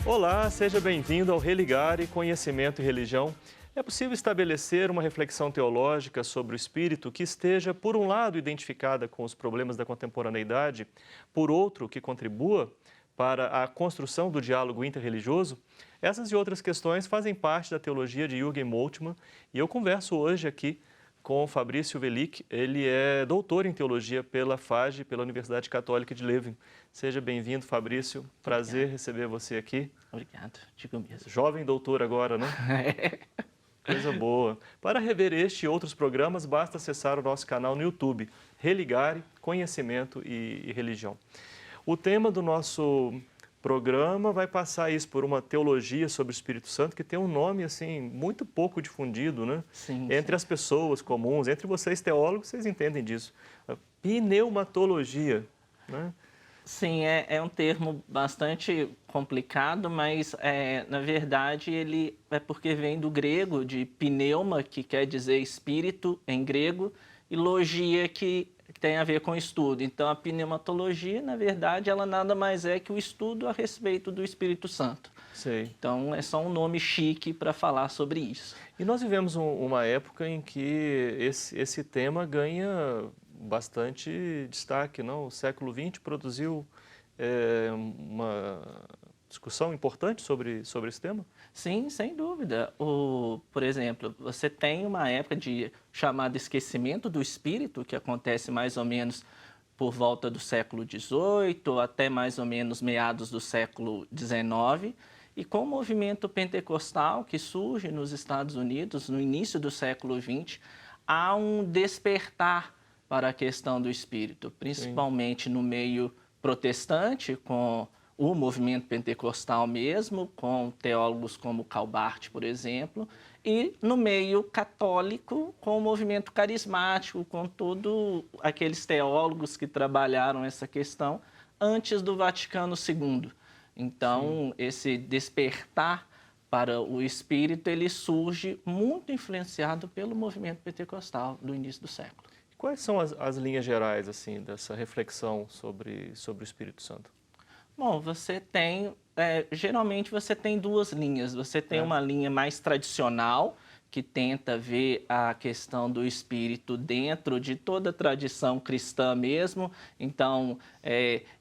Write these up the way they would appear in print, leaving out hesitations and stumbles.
Olá, seja bem-vindo ao Religare Conhecimento e Religião. É possível estabelecer uma reflexão teológica sobre o espírito que esteja, por um lado, identificada com os problemas da contemporaneidade, por outro, que contribua para a construção do diálogo interreligioso? Essas e outras questões fazem parte da teologia de Jürgen Moltmann e eu converso hoje aqui com Fabrício Welick. Ele é doutor em teologia pela FAGE, pela Universidade Católica de Leuven. Seja bem-vindo, Fabrício. Prazer receber você aqui. Obrigado, digo mesmo. Jovem doutor agora, né? Coisa boa. Para rever este e outros programas, basta acessar o nosso canal no YouTube, Religare, Conhecimento e Religião. O tema do nosso programa vai passar isso por uma teologia sobre o Espírito Santo que tem um nome assim muito pouco difundido, né? Sim, Entre as pessoas comuns, entre vocês teólogos, vocês entendem disso. Pneumatologia, né? Sim, é um termo bastante complicado, mas na verdade ele é porque vem do grego, de pneuma, que quer dizer espírito em grego, e logia, que tem a ver com estudo. Então, a pneumatologia, na verdade, ela nada mais é que o estudo a respeito do Espírito Santo. Sei. Então, é só um nome chique para falar sobre isso. E nós vivemos uma época em que esse tema ganha bastante destaque, não? O século XX produziu uma discussão importante sobre esse tema? Sim, sem dúvida. Por exemplo, você tem uma época de chamado esquecimento do espírito, que acontece mais ou menos por volta do século XVIII, até mais ou menos meados do século XIX. E com o movimento pentecostal que surge nos Estados Unidos, no início do século XX, há um despertar para a questão do espírito, principalmente no meio protestante, com o movimento pentecostal mesmo, com teólogos como Calbart, por exemplo, e no meio católico, com o movimento carismático, com todos aqueles teólogos que trabalharam essa questão antes do Vaticano II. Então, esse despertar para o espírito, ele surge muito influenciado pelo movimento pentecostal do início do século. Quais são as linhas gerais assim dessa reflexão sobre o Espírito Santo? Bom, você tem, geralmente você tem duas linhas. Você tem uma linha mais tradicional, que tenta ver a questão do Espírito dentro de toda a tradição cristã mesmo. Então,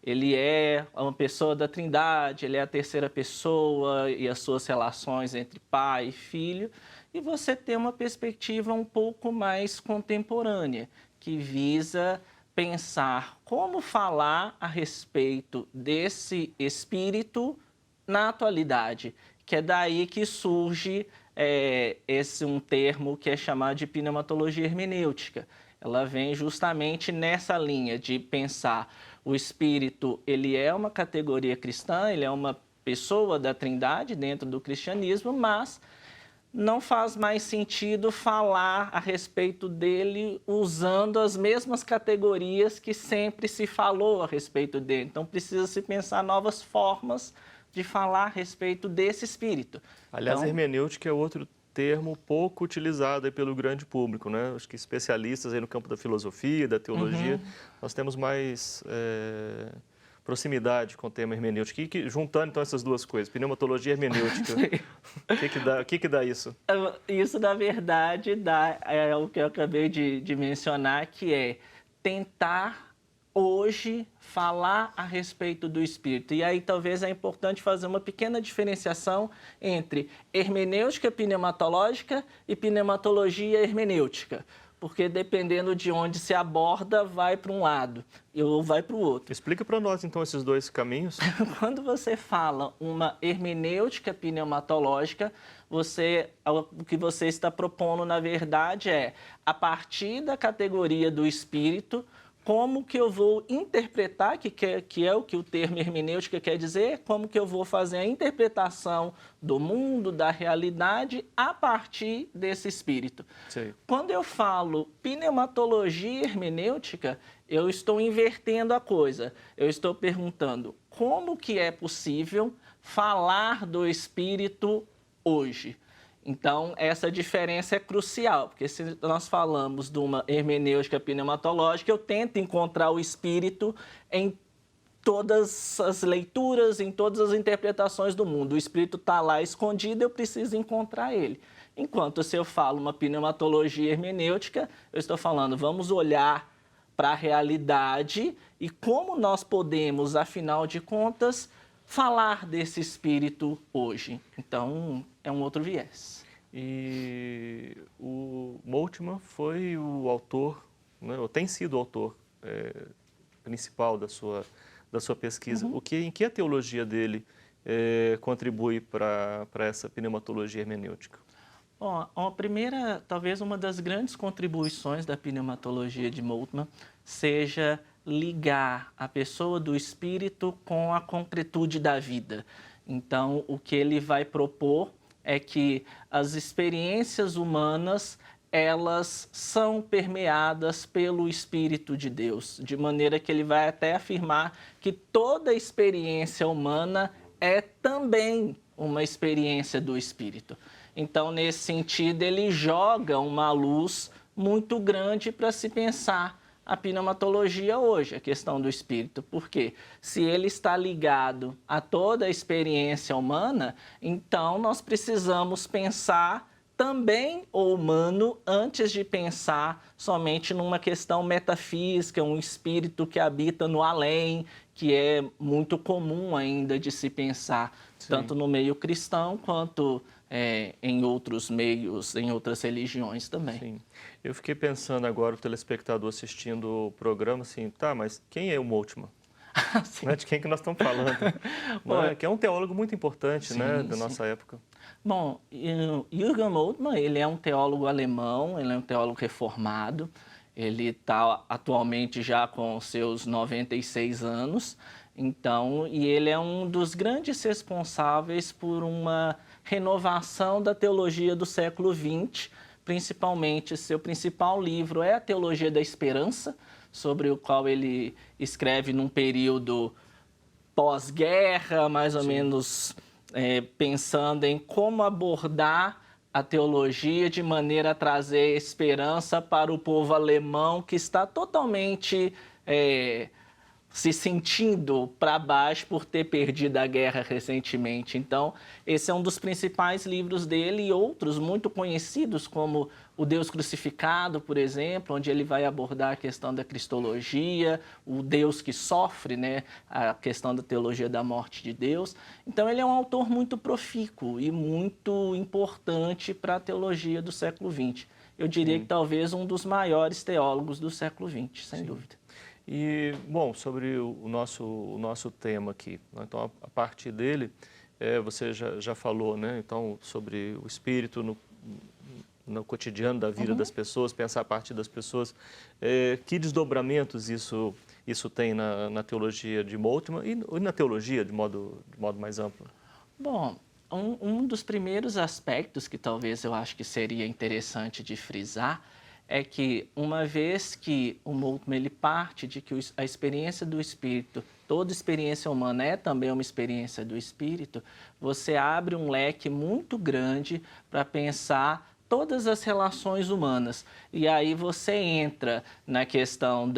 ele é uma pessoa da Trindade, ele é a terceira pessoa e as suas relações entre pai e filho. E você tem uma perspectiva um pouco mais contemporânea, que visa pensar como falar a respeito desse espírito na atualidade, que é daí que surge um termo que é chamado de pneumatologia hermenêutica. Ela vem justamente nessa linha de pensar o espírito, ele é uma categoria cristã, ele é uma pessoa da Trindade dentro do cristianismo, mas não faz mais sentido falar a respeito dele usando as mesmas categorias que sempre se falou a respeito dele. Então, precisa se pensar novas formas de falar a respeito desse espírito. Aliás, então, hermenêutica é outro termo pouco utilizado aí pelo grande público, né? Acho que especialistas aí no campo da filosofia, da teologia, nós temos mais proximidade com o tema hermenêutica. Juntando então essas duas coisas, pneumatologia e hermenêutica, o que dá isso? Isso, na verdade, é o que eu acabei de mencionar, que é tentar hoje falar a respeito do Espírito. E aí talvez é importante fazer uma pequena diferenciação entre hermenêutica pneumatológica e pneumatologia hermenêutica. Porque dependendo de onde se aborda, vai para um lado ou vai para o outro. Explica para nós, então, esses dois caminhos. Quando você fala uma hermenêutica pneumatológica, o que você está propondo, na verdade, é, a partir da categoria do espírito, como que eu vou interpretar, que é o que o termo hermenêutica quer dizer, como que eu vou fazer a interpretação do mundo, da realidade, a partir desse espírito. Sim. Quando eu falo pneumatologia hermenêutica, eu estou invertendo a coisa. Eu estou perguntando como que é possível falar do espírito hoje. Então, essa diferença é crucial, porque se nós falamos de uma hermenêutica pneumatológica, eu tento encontrar o espírito em todas as leituras, em todas as interpretações do mundo. O espírito está lá escondido, eu preciso encontrar ele. Enquanto se eu falo uma pneumatologia hermenêutica, eu estou falando, vamos olhar para a realidade e como nós podemos, afinal de contas, falar desse espírito hoje. Então, é um outro viés. E o Moltmann foi o autor, né, ou tem sido o autor principal da sua pesquisa. Em que a teologia dele contribui para essa pneumatologia hermenêutica? Bom, a primeira, talvez uma das grandes contribuições da pneumatologia de Moltmann seja ligar a pessoa do espírito com a concretude da vida. Então, o que ele vai propor é que as experiências humanas, elas são permeadas pelo Espírito de Deus, de maneira que ele vai até afirmar que toda experiência humana é também uma experiência do Espírito. Então, nesse sentido, ele joga uma luz muito grande para se pensar a pneumatologia hoje, a questão do espírito. Porque se ele está ligado a toda a experiência humana, então nós precisamos pensar também o humano antes de pensar somente numa questão metafísica, um espírito que habita no além, que é muito comum ainda de se pensar, sim, tanto no meio cristão quanto em outros meios, em outras religiões também. Sim. Eu fiquei pensando agora, o telespectador assistindo o programa, assim, tá, mas quem é o Moltmann? Né? De quem que nós estamos falando? Né? Que é um teólogo muito importante, sim, né, da nossa época. Bom, Jürgen Moltmann, ele é um teólogo alemão, ele é um teólogo reformado, ele está atualmente já com seus 96 anos, então, e ele é um dos grandes responsáveis por uma renovação da teologia do século XX, principalmente seu principal livro é a Teologia da Esperança, sobre o qual ele escreve num período pós-guerra, mais ou sim, menos pensando em como abordar a teologia de maneira a trazer esperança para o povo alemão que está totalmente se sentindo para baixo por ter perdido a guerra recentemente. Então, esse é um dos principais livros dele e outros muito conhecidos, como O Deus Crucificado, por exemplo, onde ele vai abordar a questão da cristologia, o Deus que sofre, né, a questão da teologia da morte de Deus. Então, ele é um autor muito profícuo e muito importante para a teologia do século XX. Eu diria que talvez um dos maiores teólogos do século XX, sem dúvida. E, bom, sobre o nosso tema aqui, né? Então, a partir dele, você já falou, né? Então, sobre o espírito no cotidiano da vida das pessoas, pensar a partir das pessoas. Que desdobramentos isso tem na teologia de Moltmann e na teologia de modo mais amplo? Bom, um dos primeiros aspectos que talvez eu acho que seria interessante de frisar é que, uma vez que o Moltmann ele parte de que a experiência do espírito, toda experiência humana é também uma experiência do espírito, você abre um leque muito grande para pensar todas as relações humanas. E aí você entra na questão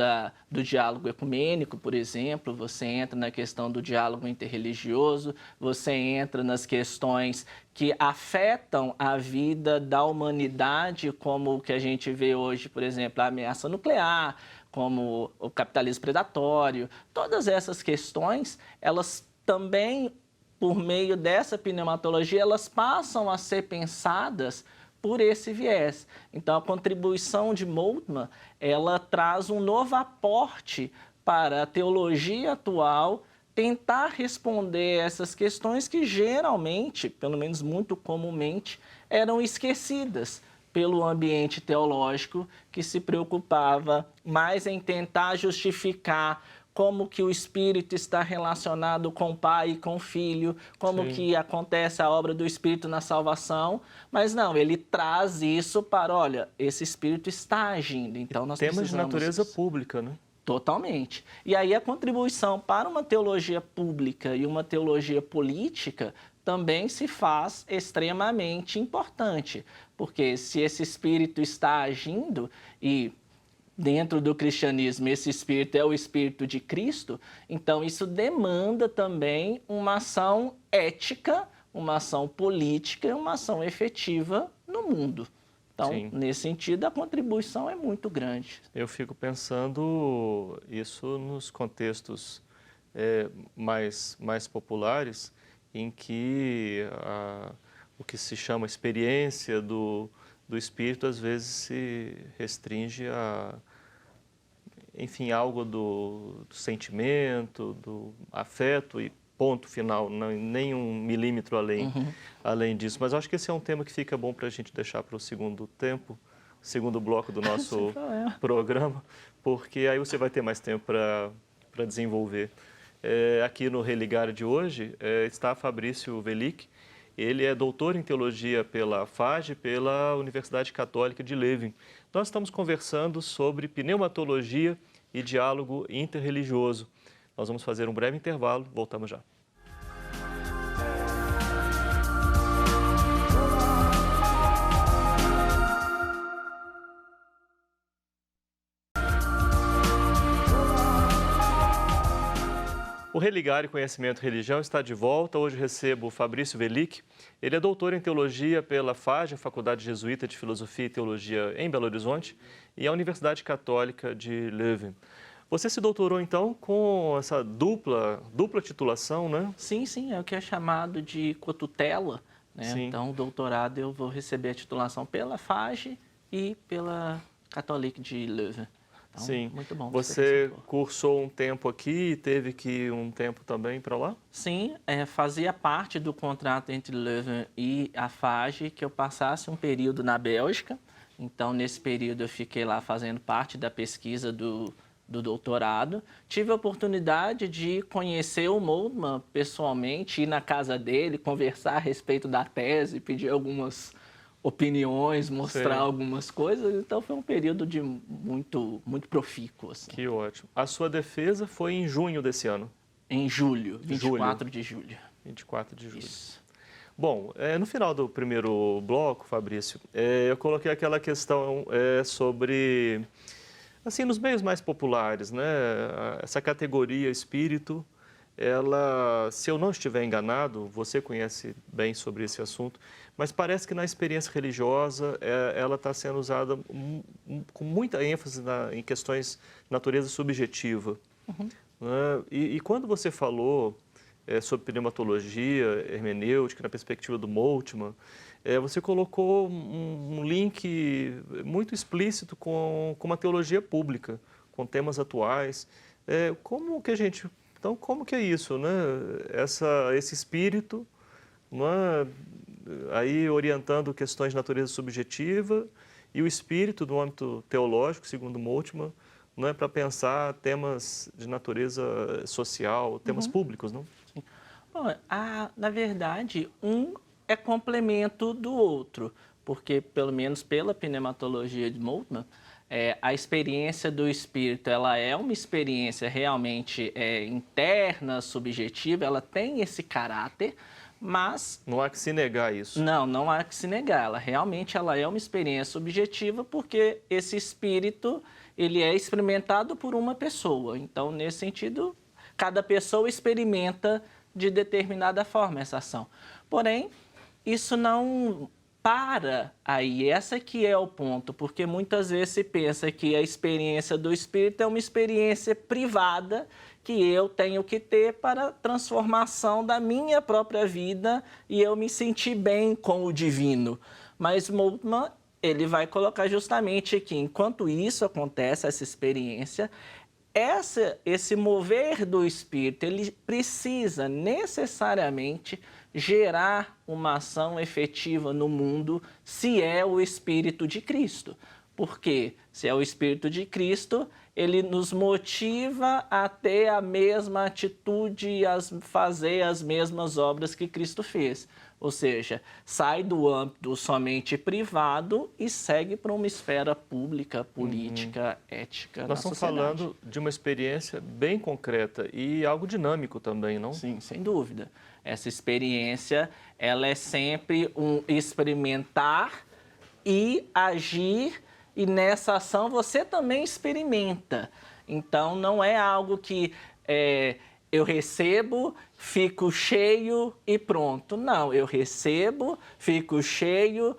do diálogo ecumênico, por exemplo, você entra na questão do diálogo interreligioso, você entra nas questões que afetam a vida da humanidade, como o que a gente vê hoje, por exemplo, a ameaça nuclear, como o capitalismo predatório. Todas essas questões, elas também, por meio dessa pneumatologia, elas passam a ser pensadas por esse viés. Então, a contribuição de Moltmann, ela traz um novo aporte para a teologia atual tentar responder essas questões que geralmente, pelo menos muito comumente, eram esquecidas pelo ambiente teológico que se preocupava mais em tentar justificar como que o Espírito está relacionado com o Pai e com o Filho, como sim, que acontece a obra do Espírito na salvação, mas não, ele traz isso para, olha, esse Espírito está agindo, então nós temas de natureza pública, né? Totalmente. E aí a contribuição para uma teologia pública e uma teologia política também se faz extremamente importante, porque se esse Espírito está agindo e dentro do cristianismo esse espírito é o espírito de Cristo, então isso demanda também uma ação ética, uma ação política e uma ação efetiva no mundo. Então, Sim. nesse sentido, a contribuição é muito grande. Eu fico pensando isso nos contextos mais populares, em que o que se chama experiência do espírito às vezes se restringe a, enfim, algo do sentimento, do afeto e ponto final, não, nem um milímetro além disso. Mas eu acho que esse é um tema que fica bom para a gente deixar para o segundo tempo, segundo bloco do nosso programa, porque aí você vai ter mais tempo para desenvolver. Aqui no Religare de hoje está Fabrício Welick. Ele é doutor em teologia pela FAGE, pela Universidade Católica de Leuven. Nós estamos conversando sobre pneumatologia e diálogo interreligioso. Nós vamos fazer um breve intervalo, voltamos já. O Religare Conhecimento e Religião está de volta. Hoje recebo o Fabrício Welick. Ele é doutor em teologia pela FAGE, a Faculdade Jesuíta de Filosofia e Teologia em Belo Horizonte, e a Universidade Católica de Leuven. Você se doutorou, então, com essa dupla titulação, né? Sim, sim, é o que é chamado de cotutela, né? Então, o doutorado eu vou receber a titulação pela FAGE e pela Catholique de Leuven. Então, sim. Muito bom. Você cursou um tempo aqui e teve que ir um tempo também para lá? Sim, fazia parte do contrato entre Leuven e a FAGE que eu passasse um período na Bélgica. Então, nesse período, eu fiquei lá fazendo parte da pesquisa do doutorado. Tive a oportunidade de conhecer o Moltmann pessoalmente, ir na casa dele, conversar a respeito da tese, pedir algumas opiniões, mostrar algumas coisas. Então, foi um período de muito profícuo. Assim. Que ótimo. A sua defesa foi em junho desse ano? Em julho, 24 de julho. 24 de julho. Isso. Bom, no final do primeiro bloco, Fabrício, eu coloquei aquela questão sobre, assim, nos meios mais populares, né? Essa categoria espírito, ela, se eu não estiver enganado, você conhece bem sobre esse assunto, mas parece que na experiência religiosa ela está sendo usada com muita ênfase em questões de natureza subjetiva. Uhum. Né? E quando você falou sobre pneumatologia, hermenêutica, na perspectiva do Moltmann, você colocou um link muito explícito com uma teologia pública, com temas atuais. Como que a gente... Então, como que é isso, né? Esse espírito, né? Aí orientando questões de natureza subjetiva e o espírito do âmbito teológico, segundo Moltmann, não é para pensar temas de natureza social, temas públicos, não? Sim. Bom, na verdade, um é complemento do outro, porque, pelo menos pela pneumatologia de Moltmann, a experiência do espírito, ela é uma experiência realmente interna, subjetiva, ela tem esse caráter, mas... Não há que se negar isso. Não há que se negar. Ela é uma experiência subjetiva porque esse espírito, ele é experimentado por uma pessoa. Então, nesse sentido, cada pessoa experimenta de determinada forma essa ação. Porém, isso não para aí. Essa que é o ponto, porque muitas vezes se pensa que a experiência do espírito é uma experiência privada que eu tenho que ter para a transformação da minha própria vida e eu me sentir bem com o divino. Mas Moltmann, ele vai colocar justamente que enquanto isso acontece, essa experiência, esse mover do espírito, ele precisa necessariamente gerar uma ação efetiva no mundo se é o Espírito de Cristo. Porque se é o Espírito de Cristo, ele nos motiva a ter a mesma atitude e a fazer as mesmas obras que Cristo fez. Ou seja, sai do âmbito somente privado e segue para uma esfera pública, política, ética. Nós estamos falando de uma experiência bem concreta e algo dinâmico também, não? Sim, sem dúvida. Essa experiência, ela é sempre um experimentar e agir e nessa ação você também experimenta. Então, não é algo que eu recebo, fico cheio e pronto. Não, eu recebo, fico cheio,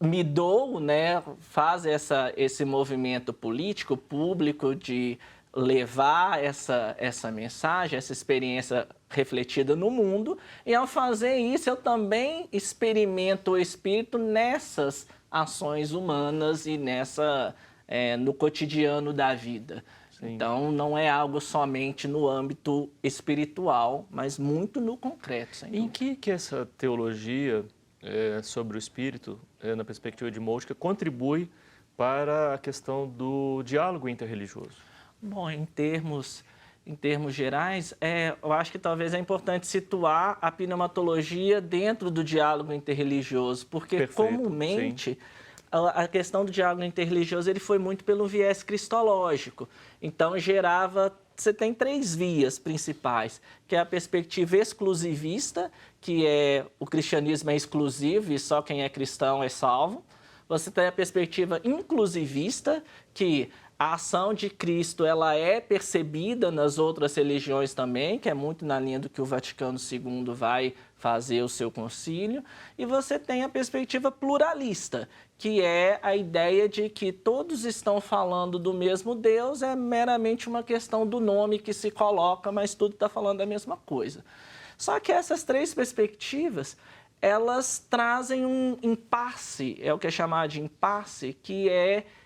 me dou, né, faz esse movimento político, público de levar essa mensagem, essa experiência refletida no mundo, e ao fazer isso eu também experimento o Espírito nessas ações humanas e no cotidiano da vida. Sim. Então, não é algo somente no âmbito espiritual, mas muito no concreto. Sem Em dúvida. que essa teologia sobre o Espírito, na perspectiva de Moltke, contribui para a questão do diálogo interreligioso? Bom, em termos gerais, eu acho que talvez é importante situar a pneumatologia dentro do diálogo interreligioso, porque Perfeito, comumente a questão do diálogo interreligioso ele foi muito pelo viés cristológico. Então, você tem 3 vias principais, que é a perspectiva exclusivista, que o cristianismo é exclusivo e só quem é cristão é salvo. Você tem a perspectiva inclusivista, que a ação de Cristo ela é percebida nas outras religiões também, que é muito na linha do que o Vaticano II vai fazer o seu concílio. E você tem a perspectiva pluralista, que é a ideia de que todos estão falando do mesmo Deus, é meramente uma questão do nome que se coloca, mas tudo está falando da mesma coisa. Só que essas 3 perspectivas, elas trazem um impasse, é o que é chamado de impasse, que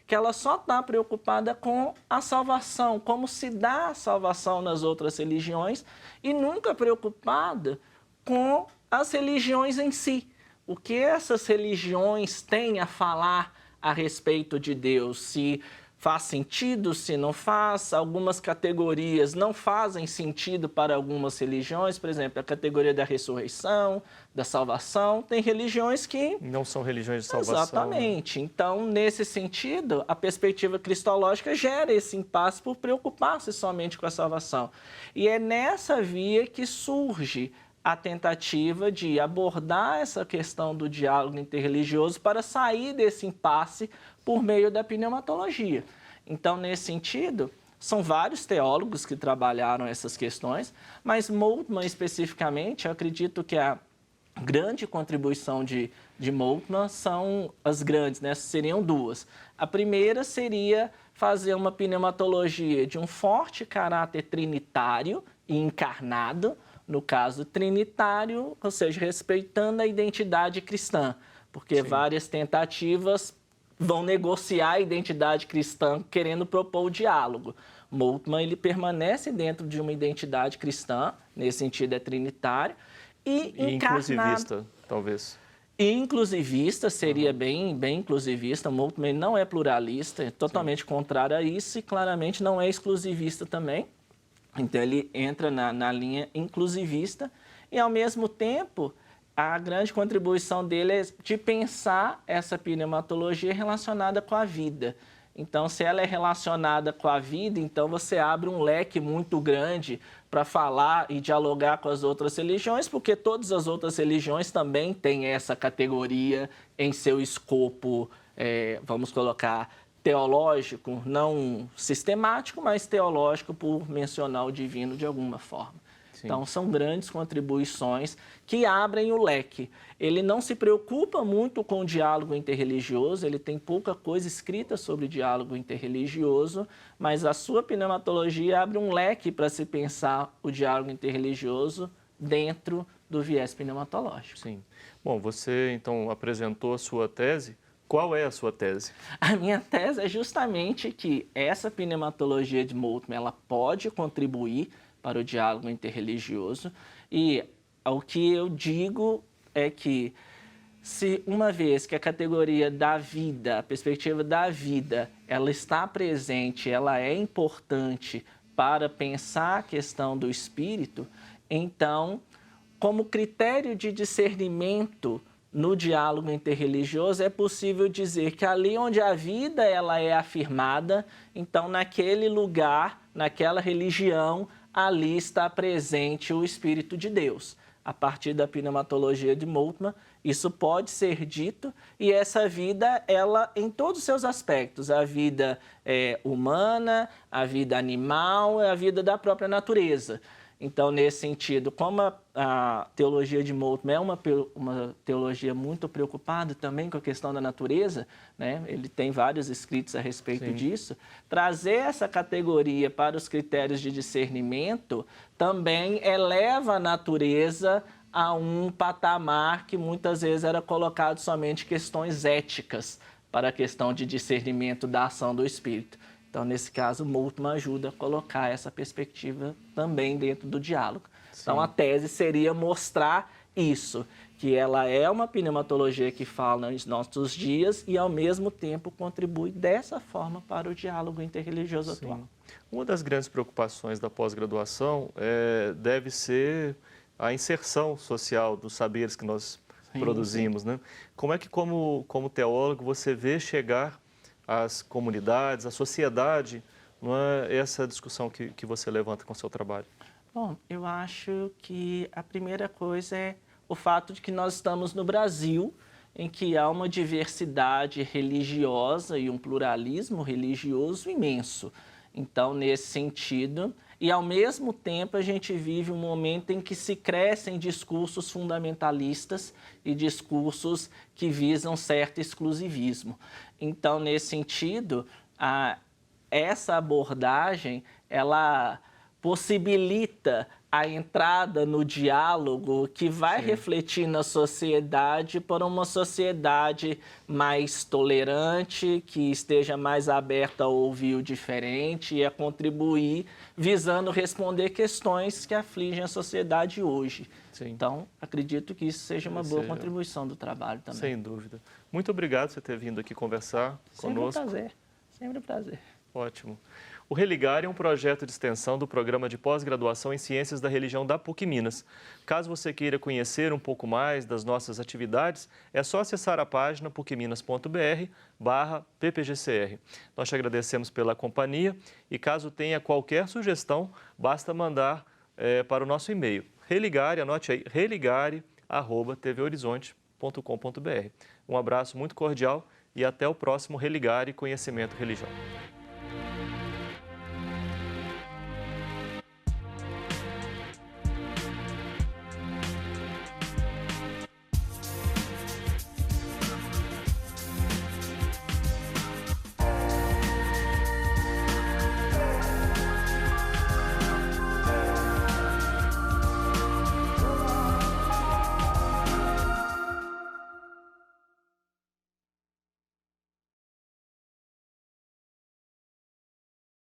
ela só está preocupada com a salvação, como se dá a salvação nas outras religiões, e nunca preocupada com as religiões em si. O que essas religiões têm a falar a respeito de Deus, se faz sentido, se não faz. Algumas categorias não fazem sentido para algumas religiões, por exemplo, a categoria da ressurreição, da salvação. Tem religiões que não são religiões de salvação. Exatamente. Então, nesse sentido, a perspectiva cristológica gera esse impasse por preocupar-se somente com a salvação. E é nessa via que surge a tentativa de abordar essa questão do diálogo interreligioso para sair desse impasse por meio da pneumatologia. Então, nesse sentido, são vários teólogos que trabalharam essas questões, mas Moltmann especificamente, eu acredito que a grande contribuição de Moltmann são as grandes, né? Seriam 2. A primeira seria fazer uma pneumatologia de um forte caráter trinitário e encarnado, no caso trinitário, ou seja, respeitando a identidade cristã, porque Sim. várias tentativas vão negociar a identidade cristã querendo propor o diálogo. Moltmann ele permanece dentro de uma identidade cristã, nesse sentido é trinitário, e inclusivista, talvez. Inclusivista, seria bem inclusivista. Moltmann não é pluralista, é totalmente contrário a isso e claramente não é exclusivista também. Então ele entra na linha inclusivista e, ao mesmo tempo, a grande contribuição dele é de pensar essa pneumatologia relacionada com a vida. Então, se ela é relacionada com a vida, então você abre um leque muito grande para falar e dialogar com as outras religiões, porque todas as outras religiões também têm essa categoria em seu escopo, vamos colocar, teológico, não sistemático, mas teológico por mencionar o divino de alguma forma. Sim. Então, são grandes contribuições que abrem o leque. Ele não se preocupa muito com o diálogo interreligioso, ele tem pouca coisa escrita sobre diálogo interreligioso, mas a sua pneumatologia abre um leque para se pensar o diálogo interreligioso dentro do viés pneumatológico. Sim. Bom, você então apresentou a sua tese. Qual é a sua tese? A minha tese é justamente que essa pneumatologia de Moltmann ela pode contribuir para o diálogo interreligioso e o que eu digo é que se uma vez que a categoria da vida, a perspectiva da vida, ela está presente, ela é importante para pensar a questão do espírito, então, como critério de discernimento no diálogo interreligioso, é possível dizer que ali onde a vida ela é afirmada, então naquele lugar, naquela religião, ali está presente o Espírito de Deus. A partir da pneumatologia de Moltmann, Isso pode ser dito, e essa vida, ela, em todos os seus aspectos, a vida humana, a vida animal, a vida da própria natureza. Então, nesse sentido, como a teologia de Moltmann é uma teologia muito preocupada também com a questão da natureza, né? Ele tem vários escritos a respeito disso, trazer essa categoria para os critérios de discernimento também eleva a natureza a um patamar que muitas vezes era colocado somente questões éticas para a questão de discernimento da ação do Espírito. Então, nesse caso, Moltmann ajuda a colocar essa perspectiva também dentro do diálogo. Então, a tese seria mostrar isso, que ela é uma pneumatologia que fala nos nossos dias e, ao mesmo tempo, contribui dessa forma para o diálogo interreligioso atual. Uma das grandes preocupações da pós-graduação deve ser a inserção social dos saberes que nós produzimos, né? Como é que, como teólogo, você vê chegar às comunidades, à sociedade, não é essa discussão que você levanta com o seu trabalho? Bom, eu acho que a primeira coisa é o fato de que nós estamos no Brasil, em que há uma diversidade religiosa e um pluralismo religioso imenso. Então, nesse sentido, e ao mesmo tempo a gente vive um momento em que se crescem discursos fundamentalistas e discursos que visam certo exclusivismo. Então, nesse sentido, essa abordagem, ela possibilita a entrada no diálogo que vai refletir na sociedade para uma sociedade mais tolerante, que esteja mais aberta a ouvir o diferente e a contribuir, visando responder questões que afligem a sociedade hoje. Então, acredito que isso seja uma boa contribuição do trabalho também. Sem dúvida. Muito obrigado por você ter vindo aqui conversar conosco. Sempre um prazer, sempre um prazer. Ótimo. O Religare é um projeto de extensão do programa de pós-graduação em Ciências da Religião da PUC Minas. Caso você queira conhecer um pouco mais das nossas atividades, é só acessar a página pucminas.br/ppgcr. Nós te agradecemos pela companhia e caso tenha qualquer sugestão, basta mandar para o nosso e-mail. Religare, anote aí, religare@tvhorizonte.com.br. Um abraço muito cordial e até o próximo Religare Conhecimento Religioso.